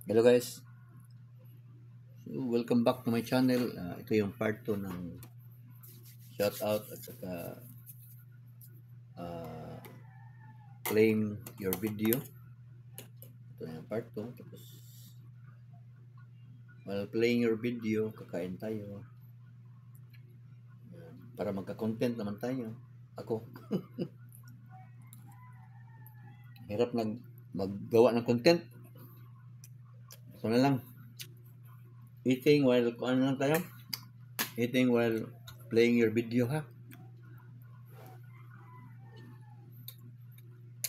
Hello guys, so, welcome back to my channel. Ito yung part 2 ng shoutout at saka uh, playing your video. Ito yung part 2. Tapos while playing your video, kakain tayo. Para magka-content naman tayo. Ako. Hirap maggawa ng content. So na lang. Eating while ano lang tayo? Eating while playing your video, ha?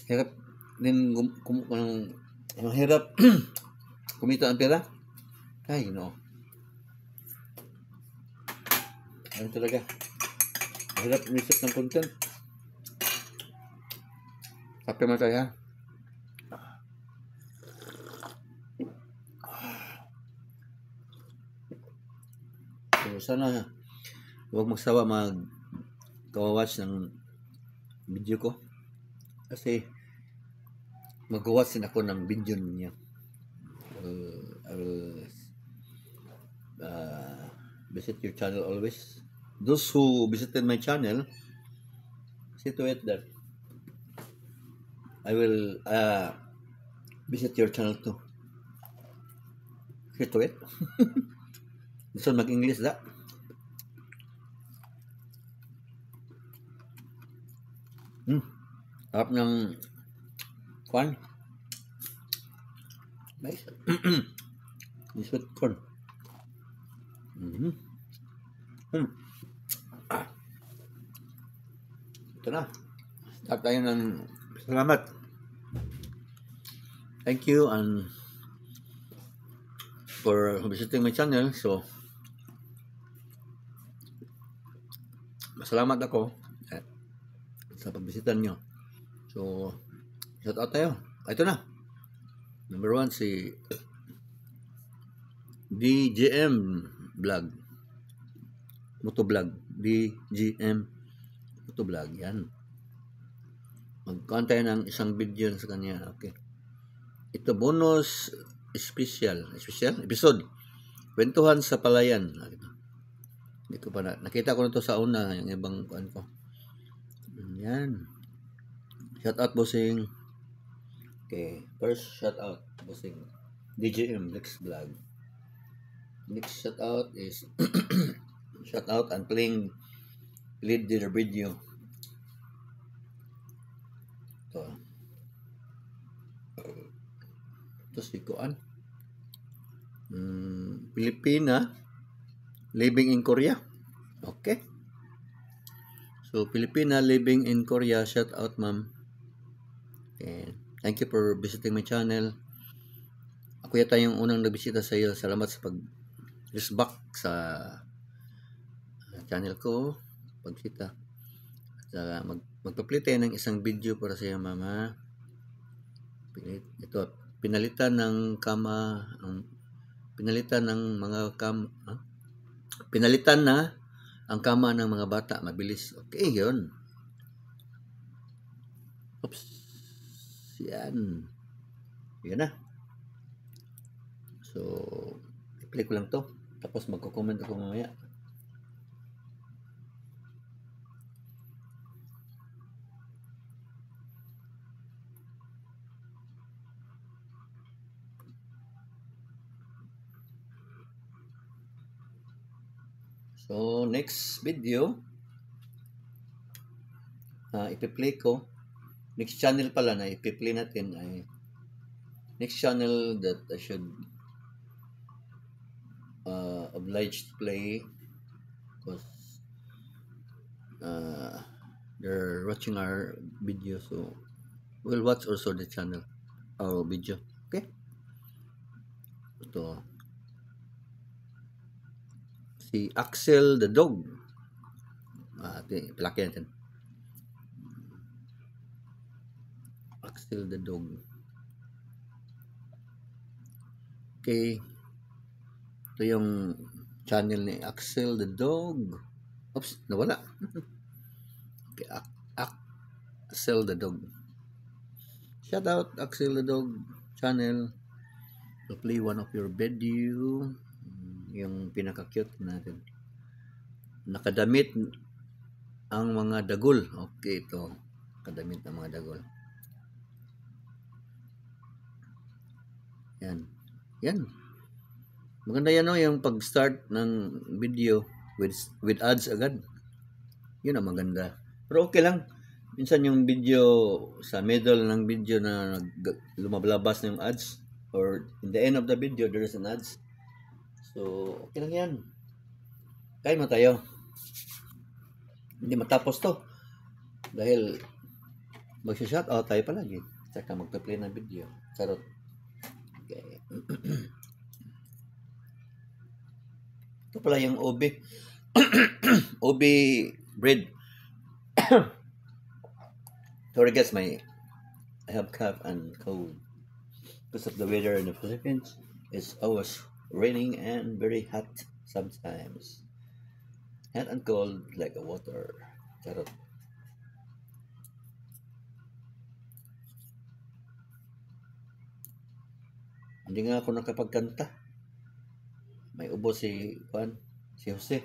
Hirap din ang hirap kumita ang pera. Ay, no. Ano talaga? Hirap umisip ng content. Kape mo tayo, ha? So, sana huwag magsawa mag-watch ng video ko. Kasi mag-watch din ako ng video niya. I will visit your channel always. Those who visited my channel, see to it that I will visit your channel too. See to it. Gusto mag-English da? Harap ng kwan. Nice. Sweet corn. Ito na. Start tayo ng salamat. Thank you and for visiting my channel. So, masalamat ako sa pagbisitan nyo. So, shout out tayo. Ito na. Number 1 si DGM Vlog. Motovlog. DGM Motovlog. Yan. Magkuhan tayo ng isang video sa kanya. Okay. Ito bonus special episode. Kwentuhan sa Palayan. Hindi ko pa nakita ko na to sa una yung ibang kuan ko. Yan. Shout out bossing. Okay, first shout out bossing DJM Next Vlog. Next shout out is shout out and playing lead their video. Ito si Kuan. Pilipina living in Korea. Okay. So, Pilipina living in Korea, shout out ma'am. Okay. Thank you for visiting my channel. Ako yata yung unang nagbisita sa iyo. Salamat sa pag-back sa channel ko. Pagbisita. At magpa-play tayo ng isang video para sa iyo mama. Ito, pinalitan ng kama, pinalitan ng mga pinalitan na ang kama ng mga bata, mabilis. Okay, yun. Oops. Yan. Yan na. So, i-play ko lang to. Tapos magko-comment ako mamaya. So, next video, ipi-play ko. Next channel pala na ipi-play natin ay next channel that I should oblige to play because they're watching our video, so we'll watch also the channel, our video. Okay? Ito. Si Axel the Dog. Palaki natin. Axel the Dog. Okay. Ito yung channel ni Axel the Dog. Oops, nawala. Okay, Axel the Dog. Shout out Axel the Dog channel. So, play one of your video. Yung pinaka-cute natin. Nakadamit ang mga dagol. Okay, ito. Nakadamit ang mga dagol. Yan. Yan. Maganda yan, no? Yung pag-start ng video with ads agad. Yun ang maganda. Pero okay lang. Minsan yung video sa middle ng video na lumablabas na yung ads, or in the end of the video there is an ads. So okay lang yan. Kaya mo tayo. Hindi matapos to dahil magsha-shout out tayo palagi saka magpa-play ng video. Charot. Okay. Ito pala yung OB. OB bread. Sorry guys, I have cough and cold because of the weather in the Philippines. It's always raining and very hot sometimes. Hot and cold like a water. Charot. Hindi nga ako nakapagkanta. May ubo si Jose.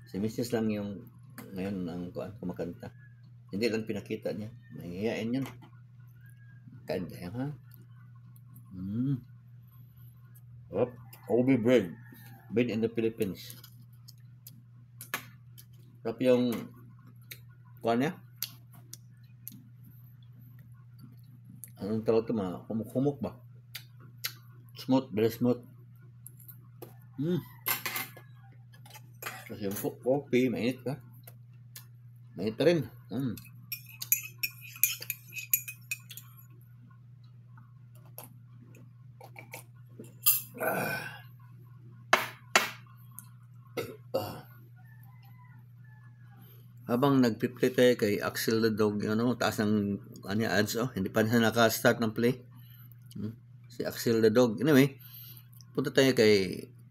Si Mrs. lang yung ngayon ang kumakanta. Hindi lang pinakita niya. Mahihayain yan. Kanda yan, ha? OB bread. Made in the Philippines. Tapos yung kuha niya. Anong tawag ito? Humuk-humuk ba? Smooth. Very smooth. Tapos yung coffee, mainit ka. Mainit rin. Habang nagpi-play tayo kay Axel the Dog, taas ng ads, hindi pa na naka-start ng play. Si Axel the Dog. Anyway, punta tayo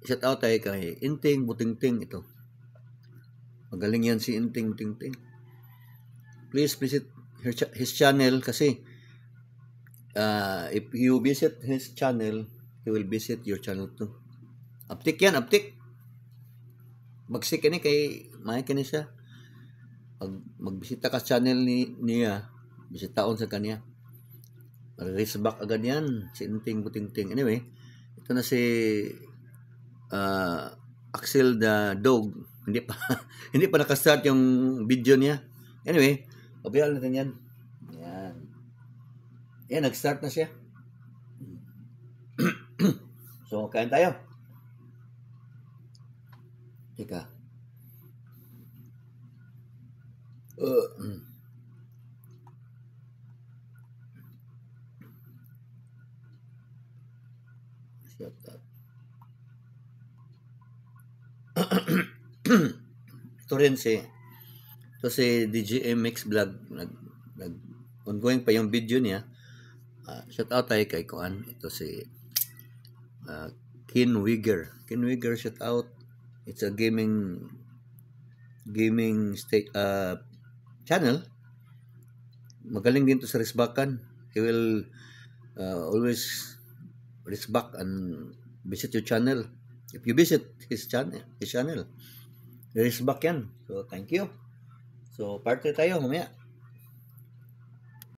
shout out tayo kay Inting Butingting. Ito. Magaling yan si Inting Butingting. Please visit his channel kasi if you visit his channel, he will visit your channel too. Uptick yan, uptick. Magsik ni kay Mike ni siya. Pag magbisita ka sa channel niya, bisitaon sa kanya. Race back agad yan, si Inting Butingting. Anyway, ito na si Axel the Dog. Hindi pa naka-start yung video niya. Anyway, pabayaan natin yan. Yan. Yan, nag-start na siya. So, kain tayo. Teka. Shut up. Ito si DJMX Vlog, ongoing pa yung video niya. Shout out tayo kay Kuan. Ito si Kin Wigger. Kin Wigger, shout out. It's a gaming channel. Magaling din to sa risbakan. He will always risbak and visit your channel. If you visit his channel, risbak yan. So, thank you. So, party tayo mamaya.